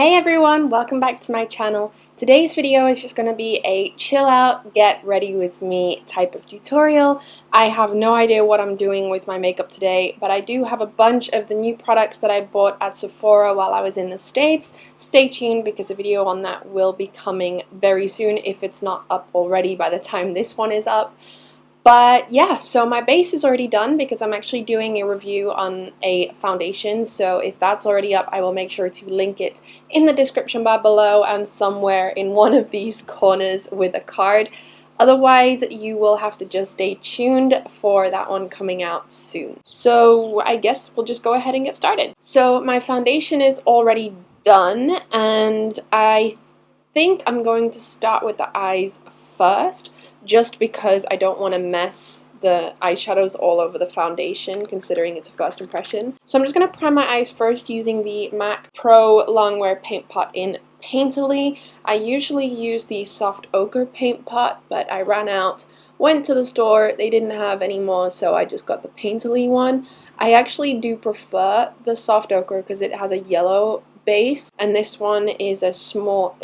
Hey everyone, welcome back to my channel. Today's video is just going to be a chill out, get ready with me type of tutorial. I have no idea what I'm doing with my makeup today, but I do have a bunch of the new products that I bought at Sephora while I was in the States. Stay tuned because a video on that will be coming very soon if it's not up already by the time this one is up. But yeah, so my base is already done because I'm actually doing a review on a foundation. So if that's already up, I will make sure to link it in the description bar below and somewhere in one of these corners with a card. Otherwise, you will have to just stay tuned for that one coming out soon. So I guess we'll just go ahead and get started. So my foundation is already done and I think I'm going to start with the eyes first, just because I don't want to mess the eyeshadows all over the foundation considering it's a first impression. So I'm just going to prime my eyes first using the M.A.C Pro Longwear Paint Pot in Painterly. I usually use the soft ochre paint pot, but I ran out, went to the store, they didn't have any more, so I just got the Painterly one. I actually do prefer the soft ochre because it has a yellow base, and this one is a more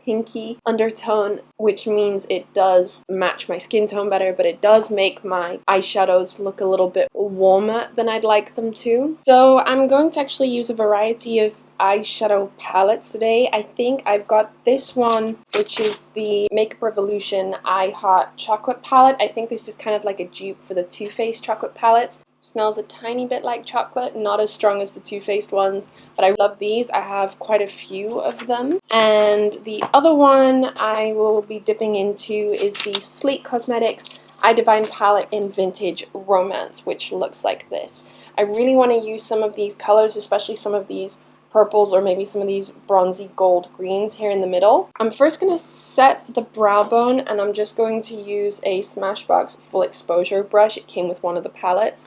pinky undertone, which means it does match my skin tone better, but it does make my eyeshadows look a little bit warmer than I'd like them to. So I'm going to actually use a variety of eyeshadow palettes today. I think I've got this one, which is the Makeup Revolution I Hot Chocolate palette. I think this is kind of like a dupe for the Too Faced chocolate palettes. Smells a tiny bit like chocolate, not as strong as the Too Faced ones, but I love these. I have quite a few of them. And the other one I will be dipping into is the Sleek Cosmetics iDivine palette in Vintage Romance, which looks like this. I really want to use some of these colors, especially some of these purples or maybe some of these bronzy gold greens here in the middle. I'm first going to set the brow bone, and I'm just going to use a Smashbox full exposure brush. It came with one of the palettes.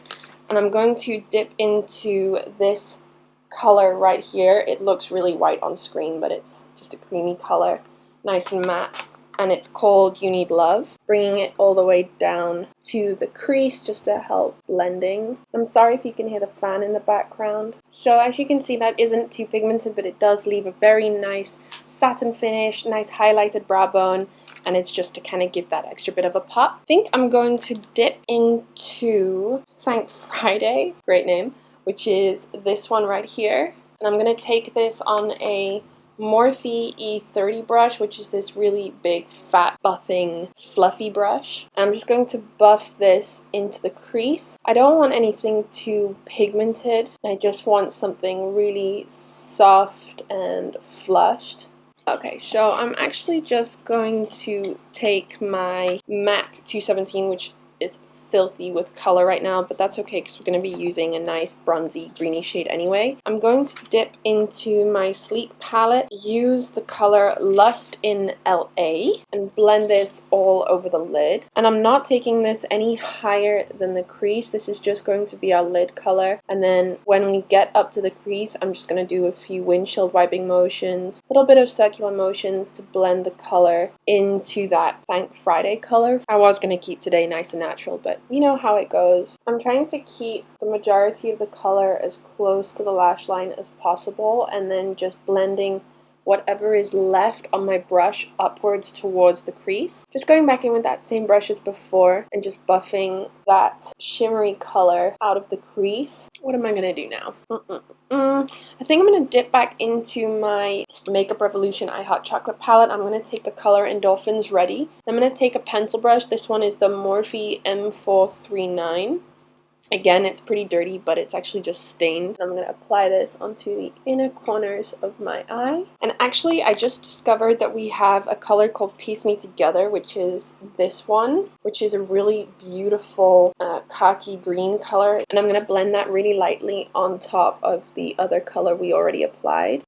And I'm going to dip into this color right here. It looks really white on screen, but it's just a creamy color, nice and matte. And it's called You Need Love. Bringing it all the way down to the crease just to help blending. I'm sorry if you can hear the fan in the background. So as you can see, that isn't too pigmented, but it does leave a very nice satin finish, nice highlighted brow bone. And it's just to kind of give that extra bit of a pop. I think I'm going to dip into Thank Friday, great name, which is this one right here. And I'm going to take this on a Morphe E30 brush, which is this really big, fat, buffing, fluffy brush. And I'm just going to buff this into the crease. I don't want anything too pigmented. I just want something really soft and flushed. Okay, so I'm actually just going to take my MAC 217, which is filthy with color right now, but that's okay because we're going to be using a nice bronzy greeny shade anyway. I'm going to dip into my Sleek palette, use the color Lust in LA, and blend this all over the lid. And I'm not taking this any higher than the crease. This is just going to be our lid color. And then when we get up to the crease, I'm just going to do a few windshield wiping motions, a little bit of circular motions to blend the color into that Thank Friday color. I was going to keep today nice and natural, but you know how it goes. I'm trying to keep the majority of the color as close to the lash line as possible, and then just blending whatever is left on my brush upwards towards the crease. Just going back in with that same brush as before and just buffing that shimmery color out of the crease. What am I going to do now? I think I'm going to dip back into my Makeup Revolution I Hot Chocolate palette. I'm going to take the color Endorphins Ready. I'm going to take a pencil brush. This one is the Morphe M439. Again, it's pretty dirty, but it's actually just stained. I'm going to apply this onto the inner corners of my eye. And actually, I just discovered that we have a color called Piece Me Together, which is this one, which is a really beautiful khaki green color. And I'm going to blend that really lightly on top of the other color we already applied.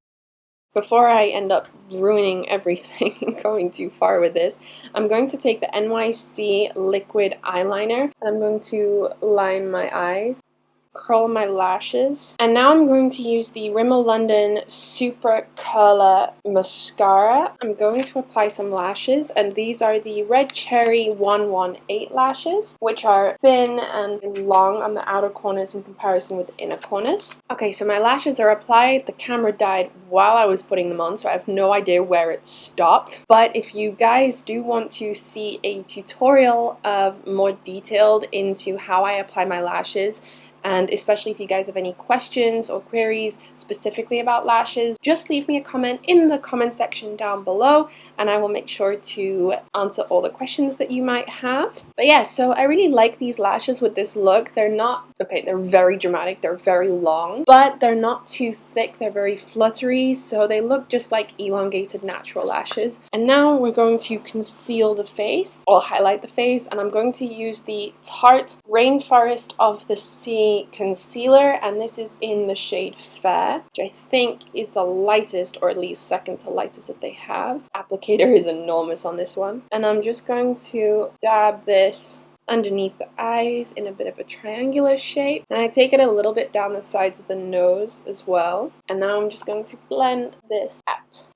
Before I end up ruining everything and going too far with this, I'm going to take the NYC liquid eyeliner and I'm going to line my eyes. curl my lashes. And now I'm going to use the Rimmel London Super Curler Mascara. I'm going to apply some lashes, and these are the Red Cherry 118 lashes, which are thin and long on the outer corners in comparison with the inner corners. Okay, so my lashes are applied. The camera died while I was putting them on, so I have no idea where it stopped. But if you guys do want to see a tutorial of more detailed into how I apply my lashes, and especially if you guys have any questions or queries specifically about lashes, just leave me a comment in the comment section down below and I will make sure to answer all the questions that you might have. But yeah, so I really like these lashes with this look. They're not, okay, they're very dramatic, they're very long, but they're not too thick, they're very fluttery, so they look just like elongated natural lashes. And now we're going to conceal the face, or highlight the face, and I'm going to use the Tarte Rainforest of the Sea concealer, and this is in the shade Fair, which I think is the lightest, or at least second to lightest that they have. Applicator is enormous on this one, and I'm just going to dab this underneath the eyes in a bit of a triangular shape, and I take it a little bit down the sides of the nose as well, and now I'm just going to blend this out.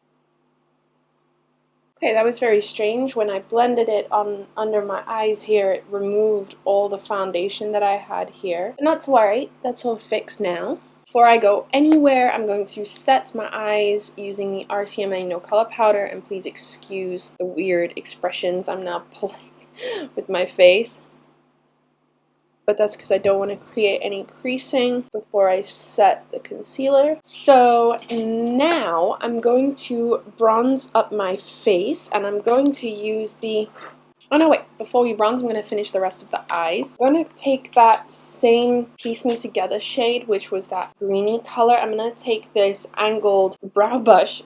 Okay, that was very strange. When I blended it on under my eyes here, it removed all the foundation that I had here. But not to worry, that's all fixed now. Before I go anywhere, I'm going to set my eyes using the RMCA No Color Powder, and please excuse the weird expressions I'm now pulling with my face. But that's because I don't want to create any creasing before I set the concealer. So now I'm going to bronze up my face, and I'm going to use the... Oh no, wait, before we bronze, I'm going to finish the rest of the eyes. I'm going to take that same Piece Me Together shade, which was that greeny color. I'm going to take this angled brow brush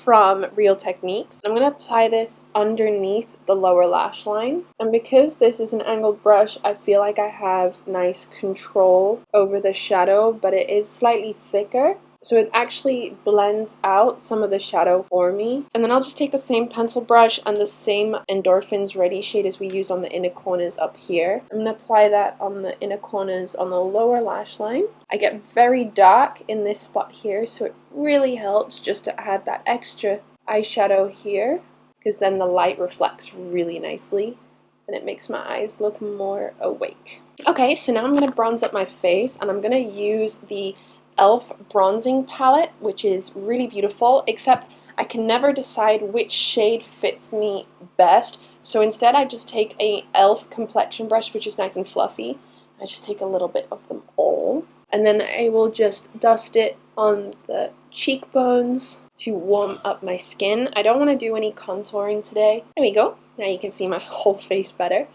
from Real Techniques. I'm going to apply this underneath the lower lash line. And because this is an angled brush, I feel like I have nice control over the shadow, but it is slightly thicker, so it actually blends out some of the shadow for me. And then I'll just take the same pencil brush and the same Endorphins Ready shade as we used on the inner corners up here. I'm going to apply that on the inner corners on the lower lash line. I get very dark in this spot here, so it really helps just to add that extra eyeshadow here, because then the light reflects really nicely and it makes my eyes look more awake. Okay, so now I'm going to bronze up my face, and I'm going to use the e.l.f. bronzing palette, which is really beautiful, except I can never decide which shade fits me best. So instead I just take a e.l.f. complexion brush, which is nice and fluffy. I just take a little bit of them all, and then I will just dust it on the cheekbones to warm up my skin. I don't want to do any contouring today. There we go. Now you can see my whole face better.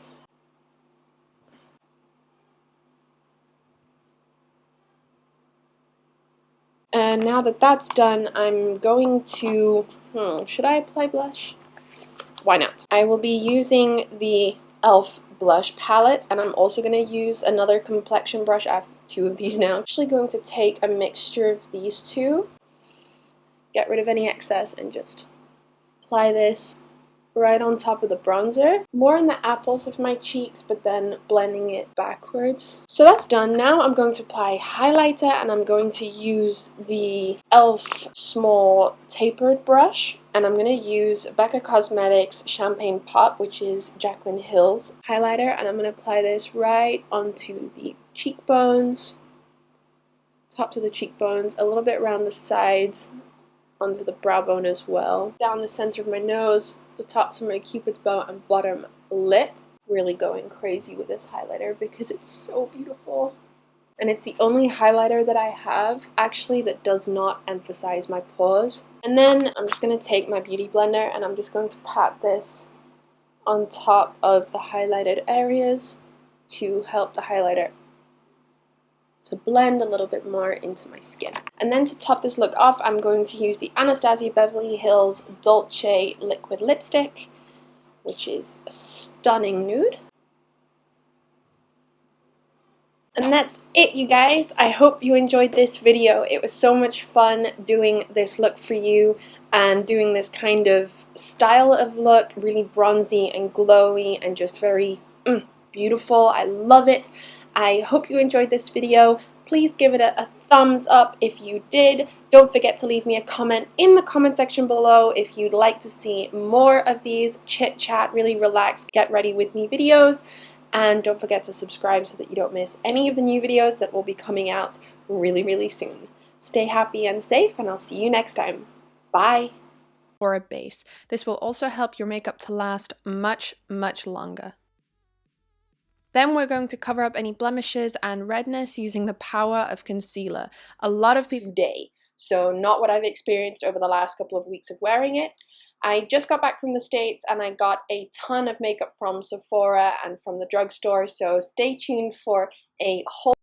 And now that that's done, I'm going to, should I apply blush? Why not? I will be using the e.l.f. blush palette, and I'm also going to use another complexion brush. I have two of these now. I'm actually going to take a mixture of these two, get rid of any excess, and just apply this right on top of the bronzer, more in the apples of my cheeks, but then blending it backwards. So that's done. Now I'm going to apply highlighter, and I'm going to use the e.l.f. small tapered brush, and I'm going to use Becca Cosmetics Champagne Pop, which is Jaclyn Hill's highlighter, and I'm going to apply this right onto the cheekbones, top to the cheekbones, a little bit around the sides, onto the brow bone as well, down the center of my nose, the tops of my cupid's bow, and bottom lip. Really going crazy with this highlighter because it's so beautiful. And it's the only highlighter that I have actually that does not emphasize my pores. And then I'm just going to take my beauty blender, and I'm just going to pat this on top of the highlighted areas to help the highlighter to blend a little bit more into my skin. And then to top this look off, I'm going to use the Anastasia Beverly Hills Dolce liquid lipstick, which is a stunning nude. And that's it, you guys. I hope you enjoyed this video. It was so much fun doing this look for you and doing this kind of style of look, really bronzy and glowy and just very beautiful. I love it. I hope you enjoyed this video. Please give it a thumbs up if you did. Don't forget to leave me a comment in the comment section below if you'd like to see more of these chit chat, really relax, get ready with me videos. And don't forget to subscribe so that you don't miss any of the new videos that will be coming out really soon. Stay happy and safe, and I'll see you next time. Bye! For a base. This will also help your makeup to last much longer. Then we're going to cover up any blemishes and redness using the power of concealer. A lot of people day, so not what I've experienced over the last couple of weeks of wearing it. I just got back from the States and I got a ton of makeup from Sephora and from the drugstore, so stay tuned for a whole